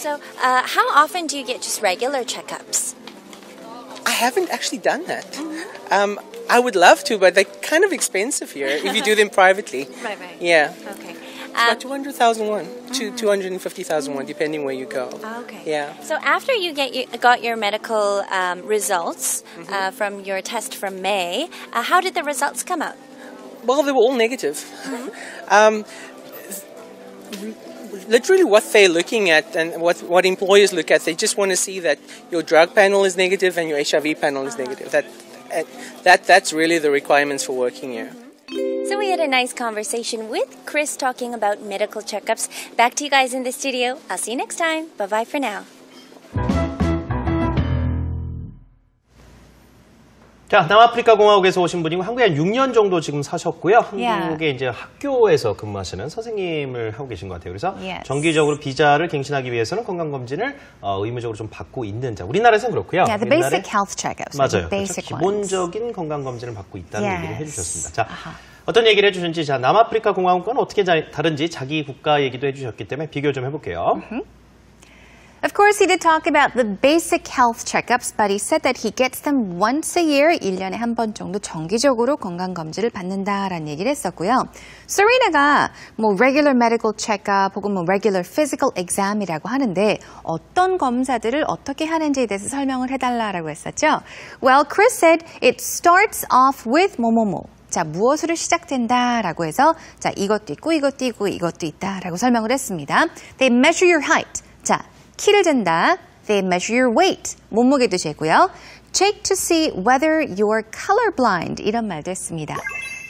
So, how often do you get just regular checkups? I haven't actually done that. I would love to, but they're kind of expensive here if you do them privately. Right. Yeah. Okay. About 200,000 won to 250,000 won, depending where you go. Okay. Yeah. So after you got your medical results from your test from May, how did the results come out? Well, they were all negative. Literally what they're looking at and what employers look at, they just want to see that your drug panel is negative and your HIV panel is negative. That's really the requirements for working here. So we had a nice conversation with Chris talking about medical checkups. Back to you guys in the studio. I'll see you next time. Bye-bye for now. 자, 남아프리카 공화국에서 오신 분이고 한국에 한 6년 정도 지금 사셨고요. 한국에 이제 학교에서 근무하시는 선생님을 하고 계신 것 같아요. 그래서 정기적으로 비자를 갱신하기 위해서는 건강검진을 의무적으로 좀 받고 있는 자. 우리나라에서는 그렇고요. Yeah, the basic health checkups. 맞아요. Basic 기본적인 건강검진을 받고 있다는 얘기를 해주셨습니다. 자, 어떤 얘기를 해주셨는지, 자, 남아프리카 공화국과는 어떻게 다른지 자기 국가 얘기도 해주셨기 때문에 비교 좀 해볼게요. Of course, he did talk about the basic health checkups, but he said that he gets them once a year, 1년에 한 번 정도 정기적으로 건강검진을 받는다라는 얘기를 했었고요. Serena가 뭐 regular medical checkup 혹은 뭐 regular physical exam이라고 하는데 어떤 검사들을 어떻게 하는지에 대해서 설명을 해달라고 했었죠. Well, Chris said it starts off with 뭐뭐뭐. 자, 무엇으로 시작된다라고 해서 자, 이것도 있고 이것도 있고 이것도 있다라고 설명을 했습니다. They measure your height. 자, 키를 잰다. They measure your weight. 몸무게도 재고요. Check to see whether you're colorblind. 이런 말도 했습니다.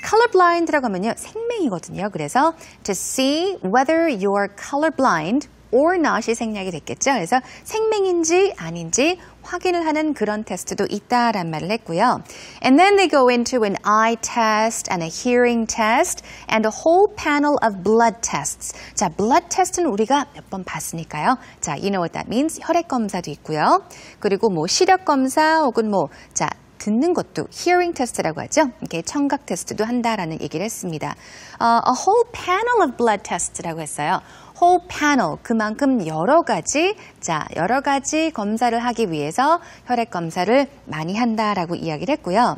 colorblind라고 하면요. 생맹이거든요. 그래서 to see whether you're colorblind or not이 생략이 됐겠죠. 그래서 생맹인지 아닌지 확인을 하는 그런 테스트도 있다란 말을 했고요. And then they go into an eye test and a hearing test and a whole panel of blood tests. 자, blood test는 우리가 몇 번 봤으니까요. 자, you know what that means? 혈액 검사도 있고요. 그리고 뭐 시력 검사 혹은 뭐 자, 듣는 것도 hearing test라고 하죠. 이게 청각 테스트도 한다라는 얘기를 했습니다. A whole panel of blood test라고 했어요. whole panel, 그만큼 여러 가지 검사를 하기 위해서 혈액 검사를 많이 한다라고 이야기를 했고요.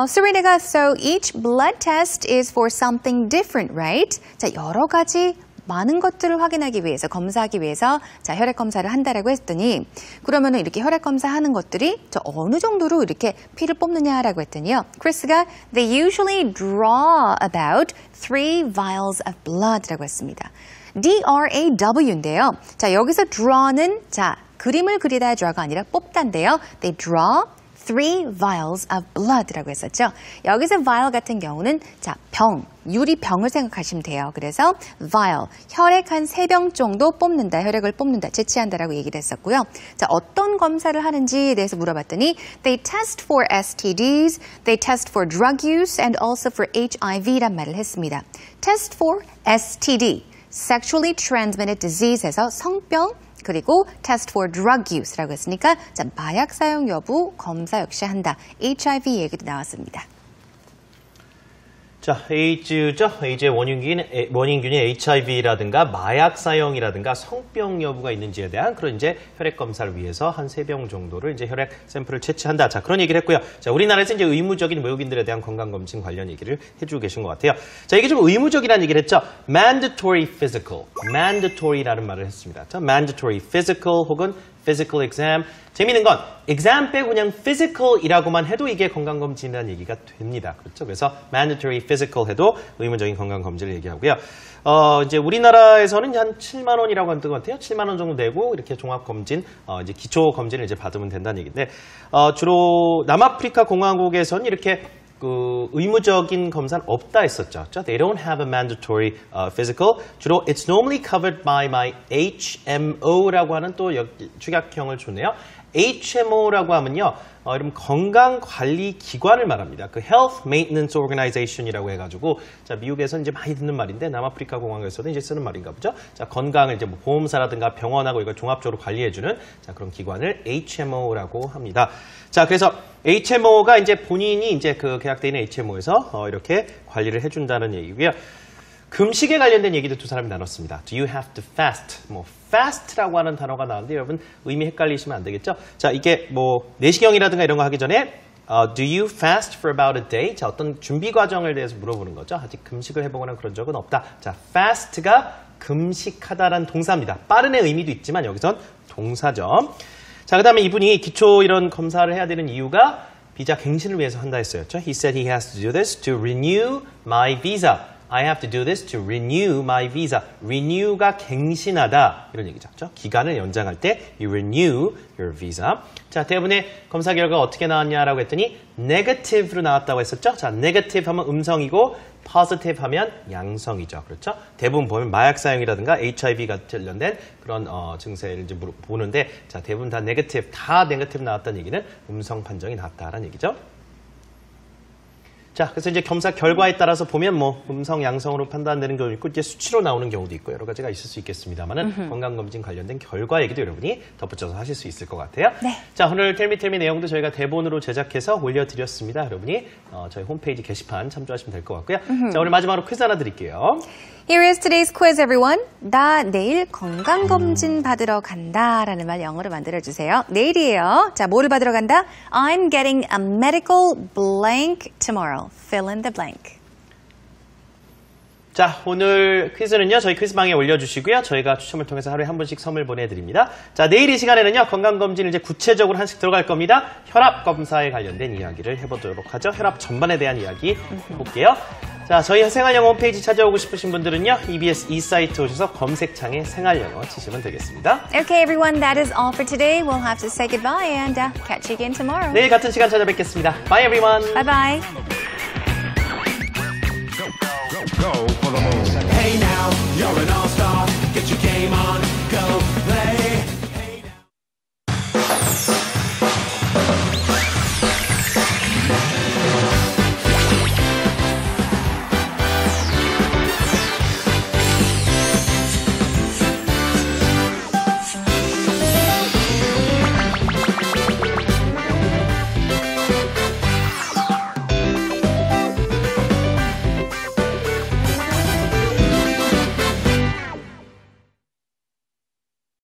Serena가 so each blood test is for something different, right? 자, 여러 가지 많은 것들을 확인하기 위해서, 검사하기 위해서 자, 혈액 검사를 한다라고 했더니 그러면은 이렇게 혈액 검사하는 것들이 저 어느 정도로 이렇게 피를 뽑느냐라고 했더니요. 크리스가 they usually draw about 3 vials of blood라고 했습니다. DRAW인데요. 자, 여기서 draw는 자, 그림을 그리다 draw가 아니라 뽑다인데요. They draw 3 vials of blood라고 했었죠. 여기서 vial 같은 경우는 자, 병, 유리병을 생각하시면 돼요. 그래서 vial, 혈액 한 3병 정도 뽑는다, 혈액을 뽑는다, 채취한다라고 얘기를 했었고요. 자, 어떤 검사를 하는지에 대해서 물어봤더니 they test for STDs, they test for drug use and also for HIV란 말을 했습니다. test for STD, sexually transmitted disease에서 성병, 그리고 test for drug use라고 했으니까 자, 마약 사용 여부 검사 역시 한다. HIV 얘기도 나왔습니다. 자, 에이즈죠. 에이즈의 원인균인 HIV라든가 마약 사용이라든가 성병 여부가 있는지에 대한 그런 이제 혈액 검사를 위해서 한 3병 정도를 이제 혈액 샘플을 채취한다. 자, 그런 얘기를 했고요. 자, 우리나라에서 이제 의무적인 외국인들에 대한 건강검진 관련 얘기를 해주고 계신 것 같아요. 자, 이게 좀 의무적이라는 얘기를 했죠. mandatory physical. mandatory라는 말을 했습니다. 자, mandatory physical 혹은 physical exam. 재미있는 건 exam 빼고 그냥 physical이라고만 해도 이게 건강검진이라는 얘기가 됩니다. 그렇죠? 그래서 mandatory physical 해도 의무적인 건강검진을 얘기하고요. 이제 우리나라에서는 한 7만 원이라고 하는 것 같아요. 7만 원 정도 내고 이렇게 종합검진, 이제 기초검진을 이제 받으면 된다는 얘기인데, 주로 남아프리카 공화국에서는 이렇게 그 의무적인 검사는 없다 했었죠. They don't have a mandatory physical. 주로 it's normally covered by my HMO라고 하는 또 축약형을 줬네요. HMO라고 하면요, 여러분 건강관리기관을 말합니다. 그 Health Maintenance Organization이라고 해가지고, 자, 미국에서는 이제 많이 듣는 말인데 남아프리카 공화국에서도 이제 쓰는 말인가 보죠. 자, 건강을 이제 뭐 보험사라든가 병원하고 이걸 종합적으로 관리해주는 자, 그런 기관을 HMO라고 합니다. 자, 그래서 HMO가 이제 본인이 이제 그 계약돼 있는 HMO에서 이렇게 관리를 해준다는 얘기고요. 금식에 관련된 얘기도 두 사람이 나눴습니다. Do you have to fast? 뭐 fast라고 하는 단어가 나왔는데 여러분 의미 헷갈리시면 안 되겠죠? 자, 이게 뭐 내시경이라든가 이런 거 하기 전에 do you fast for about a day? 자, 어떤 준비 과정을 대해서 물어보는 거죠. 아직 금식을 해보거나 그런 적은 없다. 자, fast가 금식하다라는 동사입니다. 빠른의 의미도 있지만 여기선 동사죠. 자, 그 다음에 이분이 기초 이런 검사를 해야 되는 이유가 비자 갱신을 위해서 한다 했어요. He said he has to do this to renew my visa. I have to do this to renew my visa. renew가 갱신하다 이런 얘기죠. 기간을 연장할 때 you renew your visa. 자, 대부분의 검사 결과가 어떻게 나왔냐라고 했더니 negative로 나왔다고 했었죠. 자, negative 하면 음성이고 positive 하면 양성이죠. 그렇죠? 대부분 보면 마약 사용이라든가 HIV가 관련된 그런 증세를 이제 보는데 자, 대부분 다 negative 나왔다는 얘기는 음성 판정이 나왔다라는 얘기죠. 자, 그래서 이제 검사 결과에 따라서 보면 뭐 음성, 양성으로 판단되는 경우도 있고 이제 수치로 나오는 경우도 있고 여러 가지가 있을 수 있겠습니다만은 건강검진 관련된 결과 얘기도 여러분이 덧붙여서 하실 수 있을 것 같아요. 네. 자, 오늘 텔미텔미 내용도 저희가 대본으로 제작해서 올려드렸습니다. 여러분이 저희 홈페이지 게시판 참조하시면 될 것 같고요. 자, 오늘 마지막으로 퀴즈 하나 드릴게요. Here is today's quiz, everyone. 나 내일 건강검진 받으러 간다 라는 말 영어로 만들어주세요. 내일이에요. 자, 뭐를 받으러 간다? I'm getting a medical blank tomorrow. Fill in the blank. 자, 오늘 퀴즈는요, 저희 퀴즈방에 올려주시고요. 저희가 추첨을 통해서 하루에 한 분씩 선물 보내드립니다. 자, 내일 이 시간에는요, 건강검진 이제 구체적으로 하나씩 들어갈 겁니다. 혈압검사에 관련된 이야기를 해보도록 하죠. 혈압 전반에 대한 이야기 해볼게요. 자, 저희 생활영어 홈페이지 찾아오고 싶으신 분들은요, EBS e사이트 오셔서 검색창에 생활영어 치시면 되겠습니다. Okay, everyone, that is all for today. We'll have to say goodbye and catch you again tomorrow. 내일 같은 시간 찾아뵙겠습니다. Bye, everyone. Bye-bye.